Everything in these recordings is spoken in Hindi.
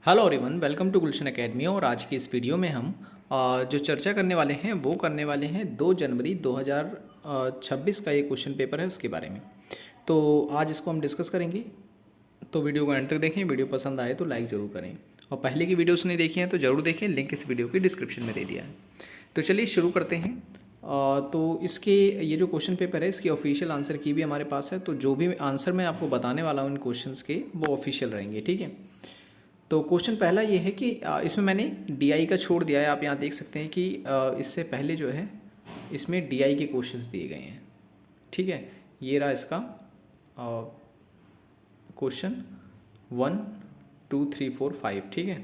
Hello everyone, welcome to Gulshan academy. और आज की इस वीडियो में हम जो चर्चा करने वाले हैं वो करने वाले हैं 2 जनवरी 2026 का ये क्वेश्चन पेपर है उसके बारे में। तो आज इसको हम डिस्कस करेंगे। तो वीडियो को एंड तक देखें, वीडियो पसंद आए तो लाइक ज़रूर करें और पहले की वीडियोस नहीं देखी हैं तो ज़रूर देखें, लिंक इस वीडियो की डिस्क्रिप्शन में दे दिया है। तो चलिए शुरू करते हैं। तो इसके ये जो क्वेश्चन पेपर है इसकी ऑफिशियल आंसर की भी हमारे पास है, तो जो भी आंसर मैं आपको बताने वाला हूँ इन क्वेश्चंस के वो ऑफिशियल रहेंगे, ठीक है। तो क्वेश्चन पहला ये है कि इसमें मैंने डीआई का छोड़ दिया है। आप यहाँ देख सकते हैं कि इससे पहले जो है इसमें डीआई के क्वेश्चंस दिए गए हैं, ठीक है। ये रहा इसका क्वेश्चन 1 2 3 4 5, ठीक है।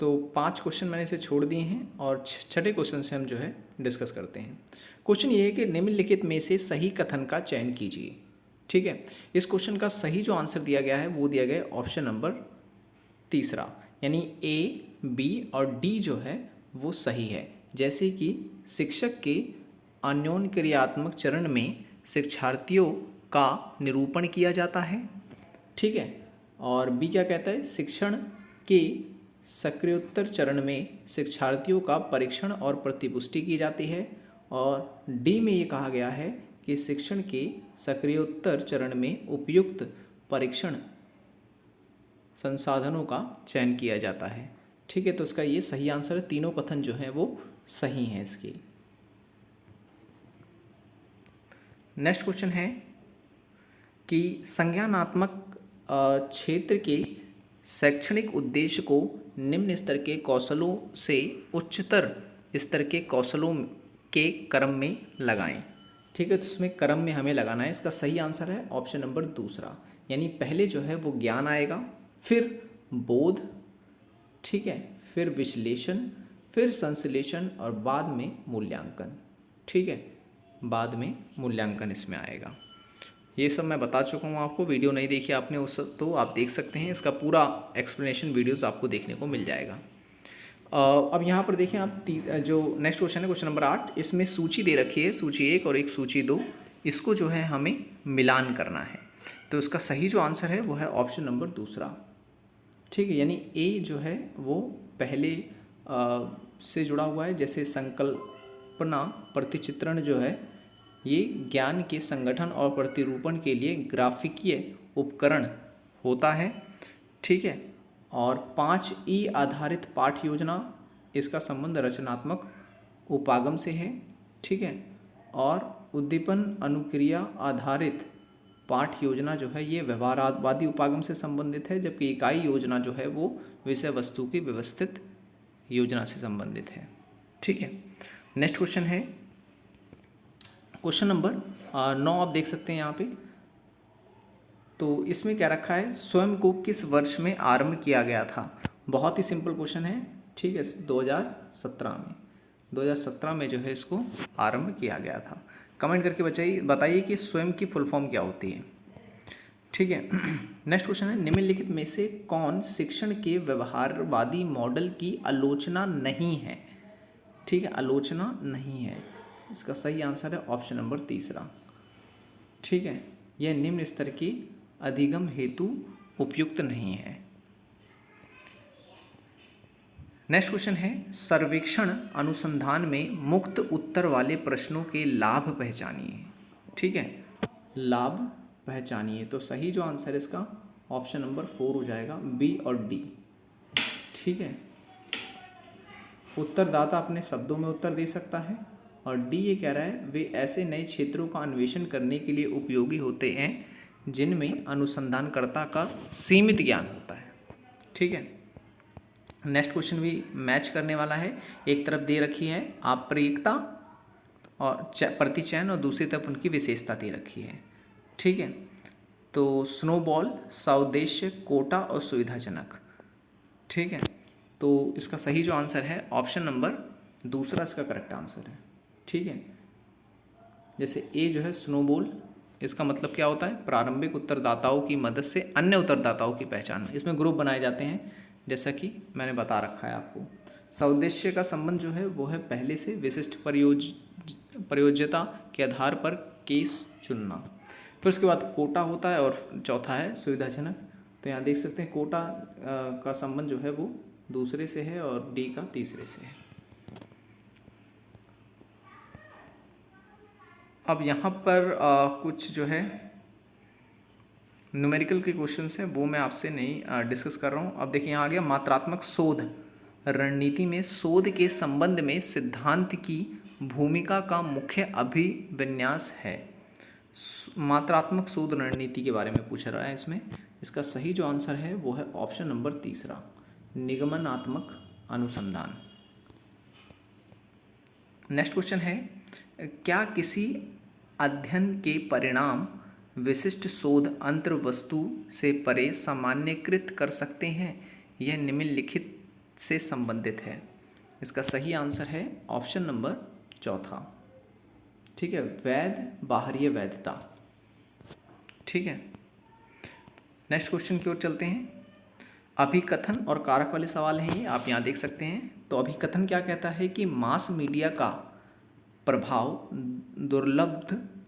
तो 5 क्वेश्चन मैंने इसे छोड़ दिए हैं और छठे क्वेश्चन से हम जो है डिस्कस करते हैं। क्वेश्चन ये है कि निम्नलिखित में से सही कथन का चयन कीजिए, ठीक है। इस क्वेश्चन का सही जो आंसर दिया गया है वो दिया गया है ऑप्शन नंबर तीसरा, यानी ए, बी और डी जो है वो सही है। जैसे कि शिक्षक के अन्योन्य क्रियात्मक चरण में शिक्षार्थियों का निरूपण किया जाता है, ठीक है। और बी क्या कहता है, शिक्षण के सक्रियोत्तर चरण में शिक्षार्थियों का परीक्षण और प्रतिपुष्टि की जाती है। और डी में ये कहा गया है कि शिक्षण के सक्रियोत्तर चरण में उपयुक्त परीक्षण संसाधनों का चयन किया जाता है, ठीक है। तो इसका ये सही आंसर है। तीनों कथन जो है वो सही हैं इसके। नेक्स्ट क्वेश्चन है कि संज्ञानात्मक क्षेत्र के शैक्षणिक उद्देश्य को निम्न स्तर के कौशलों से उच्चतर स्तर के कौशलों के क्रम में लगाएं, ठीक है। तो इसमें क्रम में हमें लगाना है। इसका सही आंसर है ऑप्शन नंबर दूसरा, यानी पहले जो है वो ज्ञान आएगा, फिर बोध, ठीक है, फिर विश्लेषण, फिर संश्लेषण और बाद में मूल्यांकन, ठीक है। बाद में मूल्यांकन इसमें आएगा। ये सब मैं बता चुका हूँ आपको। वीडियो नहीं देखी आपने उस तो आप देख सकते हैं, इसका पूरा एक्सप्लेनेशन वीडियोस आपको देखने को मिल जाएगा। अब यहाँ पर देखें आप, जो नेक्स्ट क्वेश्चन है क्वेश्चन नंबर 8, इसमें सूची दे रखी है, सूची 1 और एक सूची 2। इसको जो है हमें मिलान करना है। तो इसका सही जो आंसर है वो है ऑप्शन नंबर दूसरा, ठीक है। यानी ए जो है वो पहले से जुड़ा हुआ है। जैसे संकल्पना प्रतिचित्रण जो है ये ज्ञान के संगठन और प्रतिरूपण के लिए ग्राफिकीय उपकरण होता है, ठीक है। और 5E आधारित पाठ योजना, इसका संबंध रचनात्मक उपागम से है, ठीक है। और उद्दीपन अनुक्रिया आधारित पाठ योजना जो है ये व्यवहारवादी उपागम से संबंधित है, जबकि इकाई योजना जो है वो विषय वस्तु की व्यवस्थित योजना से संबंधित है, ठीक है। नेक्स्ट क्वेश्चन है क्वेश्चन नंबर 9। आप देख सकते हैं यहाँ पे। तो इसमें क्या रखा है, स्वयं को किस वर्ष में आरंभ किया गया था। बहुत ही सिंपल क्वेश्चन है, ठीक है। 2017 में जो है इसको आरंभ किया गया था। कमेंट करके बताइए कि स्वयं की फुल फॉर्म क्या होती है, ठीक है। नेक्स्ट क्वेश्चन है, निम्नलिखित में से कौन शिक्षण के व्यवहारवादी मॉडल की आलोचना नहीं है, ठीक है। आलोचना नहीं है, इसका सही आंसर है ऑप्शन नंबर तीसरा, ठीक है। यह निम्न स्तर की अधिगम हेतु उपयुक्त नहीं है। नेक्स्ट क्वेश्चन है, सर्वेक्षण अनुसंधान में मुक्त उत्तर वाले प्रश्नों के लाभ पहचानिए, ठीक है। लाभ पहचानिए, तो सही जो आंसर है इसका ऑप्शन नंबर 4 हो जाएगा, बी और डी, ठीक है। उत्तरदाता अपने शब्दों में उत्तर दे सकता है। और डी ये कह रहा है वे ऐसे नए क्षेत्रों का अन्वेषण करने के लिए उपयोगी होते हैं जिनमें अनुसंधानकर्ता का सीमित ज्ञान होता है, ठीक है। नेक्स्ट क्वेश्चन भी मैच करने वाला है। एक तरफ दे रखी है अप्रायिकता और प्रतिचयन और दूसरी तरफ उनकी विशेषता दे रखी है, ठीक है। तो स्नोबॉल, सौदेश्य, कोटा और सुविधाजनक, ठीक है। तो इसका सही जो आंसर है ऑप्शन नंबर दूसरा इसका करेक्ट आंसर है, ठीक है। जैसे ए जो है स्नोबॉल, इसका मतलब क्या होता है, प्रारंभिक उत्तरदाताओं की मदद से अन्य उत्तरदाताओं की पहचान। इसमें ग्रुप बनाए जाते हैं जैसा कि मैंने बता रखा है आपको। सौदेश्य का संबंध जो है वो है पहले से विशिष्ट प्रयोज्यता के आधार पर केस चुनना। फिर उसके बाद कोटा होता है और चौथा है सुविधाजनक। तो यहाँ देख सकते हैं कोटा का संबंध जो है वो दूसरे से है और डी का तीसरे से है। अब यहाँ पर कुछ जो है न्यूमेरिकल के क्वेश्चंस हैं, वो मैं आपसे नहीं डिस्कस कर रहा हूँ। अब देखिए यहाँ आ गया मात्रात्मक शोध रणनीति में शोध के संबंध में सिद्धांत की भूमिका का मुख्य अभिविन्यास है। मात्रात्मक शोध रणनीति के बारे में पूछ रहा है इसमें। इसका सही जो आंसर है वो है ऑप्शन नंबर तीसरा, निगमनात्मक अनुसंधान। नेक्स्ट क्वेश्चन है, क्या किसी अध्ययन के परिणाम विशिष्ट शोध अंतर्वस्तु से परे सामान्यकृत कर सकते हैं? यह निम्नलिखित से संबंधित है। इसका सही आंसर है ऑप्शन नंबर चौथा, ठीक है, वैध बाहरीय वैधता। ठीक है, नेक्स्ट क्वेश्चन की ओर चलते हैं। अभिकथन और कारक वाले सवाल हैं ये, आप यहाँ देख सकते हैं। तो अभिकथन क्या कहता है कि मास मीडिया का प्रभाव दुर्लभ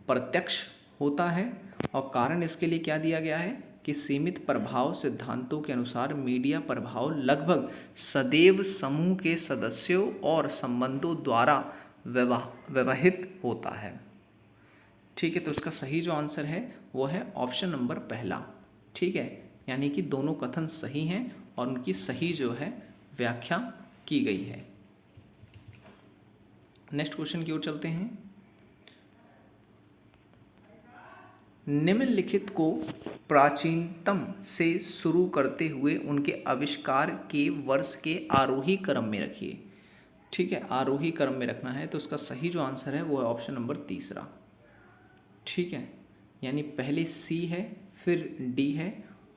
प्रत्यक्ष होता है, और कारण इसके लिए क्या दिया गया है कि सीमित प्रभाव सिद्धांतों के अनुसार मीडिया प्रभाव लगभग सदैव समूह के सदस्यों और संबंधों द्वारा व्यवहित होता है। ठीक है, तो इसका सही जो आंसर है वो है ऑप्शन नंबर पहला। ठीक है, यानी कि दोनों कथन सही हैं और उनकी सही जो है व्याख्या की गई है। नेक्स्ट क्वेश्चन की ओर चलते हैं। निम्नलिखित को प्राचीनतम से शुरू करते हुए उनके आविष्कार के वर्ष के आरोही क्रम में रखिए। ठीक है, आरोही क्रम में रखना है, तो उसका सही जो आंसर है वो है ऑप्शन नंबर तीसरा। ठीक है, यानी पहले सी है, फिर डी है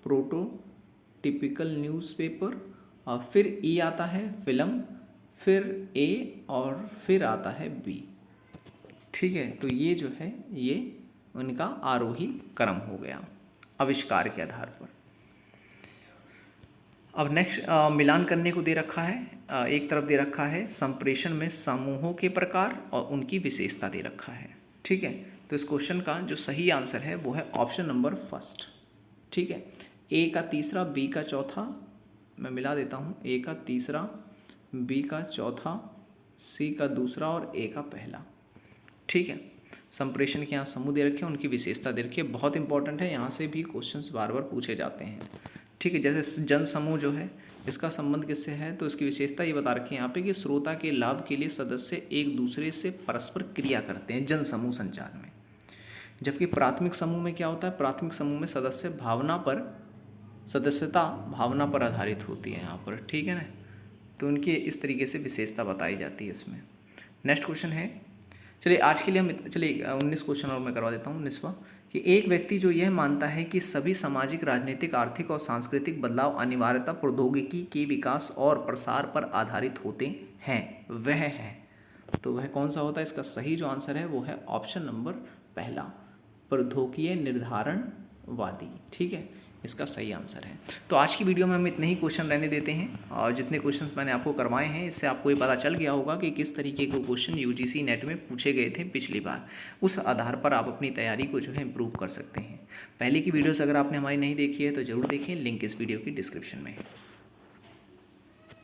प्रोटोटिपिकल न्यूज़पेपर, और फिर ई आता है फिल्म, फिर ए, और फिर आता है बी। ठीक है, तो ये जो है ये उनका आरोही क्रम हो गया आविष्कार के आधार पर। अब नेक्स्ट मिलान करने को दे रखा है, एक तरफ दे रखा है संप्रेषण में समूहों के प्रकार और उनकी विशेषता दे रखा है। ठीक है, तो इस क्वेश्चन का जो सही आंसर है वो है ऑप्शन नंबर फर्स्ट। ठीक है, ए का तीसरा, बी का चौथा, मैं मिला देता हूँ, ए का तीसरा, बी का चौथा, सी का दूसरा और ए का पहला। ठीक है, संप्रेषण के यहाँ समूह दे रखे हैं, उनकी विशेषता दे रखी है, बहुत इंपॉर्टेंट है, यहाँ से भी क्वेश्चंस बार बार पूछे जाते हैं। ठीक है, जैसे जन समूह जो है इसका संबंध किससे है, तो इसकी विशेषता ये बता रखी है यहाँ पे कि श्रोता के लाभ के लिए सदस्य एक दूसरे से परस्पर क्रिया करते हैं जन समूह संचार में। जबकि प्राथमिक समूह में क्या होता है, प्राथमिक समूह में सदस्यता भावना पर आधारित होती है यहाँ पर। ठीक है ना, तो उनकी इस तरीके से विशेषता बताई जाती है इसमें। नेक्स्ट क्वेश्चन है, चलिए आज के लिए हम 19 क्वेश्चन और मैं करवा देता हूँ। 19वां, कि एक व्यक्ति जो यह मानता है कि सभी सामाजिक, राजनीतिक, आर्थिक और सांस्कृतिक बदलाव अनिवार्यता प्रौद्योगिकी के विकास और प्रसार पर आधारित होते हैं, वह है, तो वह कौन सा होता है? इसका सही जो आंसर है वो है ऑप्शन नंबर पहला, प्रौद्योगिकीय निर्धारणवादी। ठीक है, इसका सही आंसर है। तो आज की वीडियो में हम इतने ही क्वेश्चन रहने देते हैं, और जितने क्वेश्चंस मैंने आपको करवाए हैं इससे आपको ये पता चल गया होगा कि किस तरीके के क्वेश्चन यूजीसी नेट में पूछे गए थे पिछली बार। उस आधार पर आप अपनी तैयारी को जो है इम्प्रूव कर सकते हैं। पहले की वीडियोस अगर आपने हमारी नहीं देखी है तो ज़रूर देखें, लिंक इस वीडियो की डिस्क्रिप्शन में है।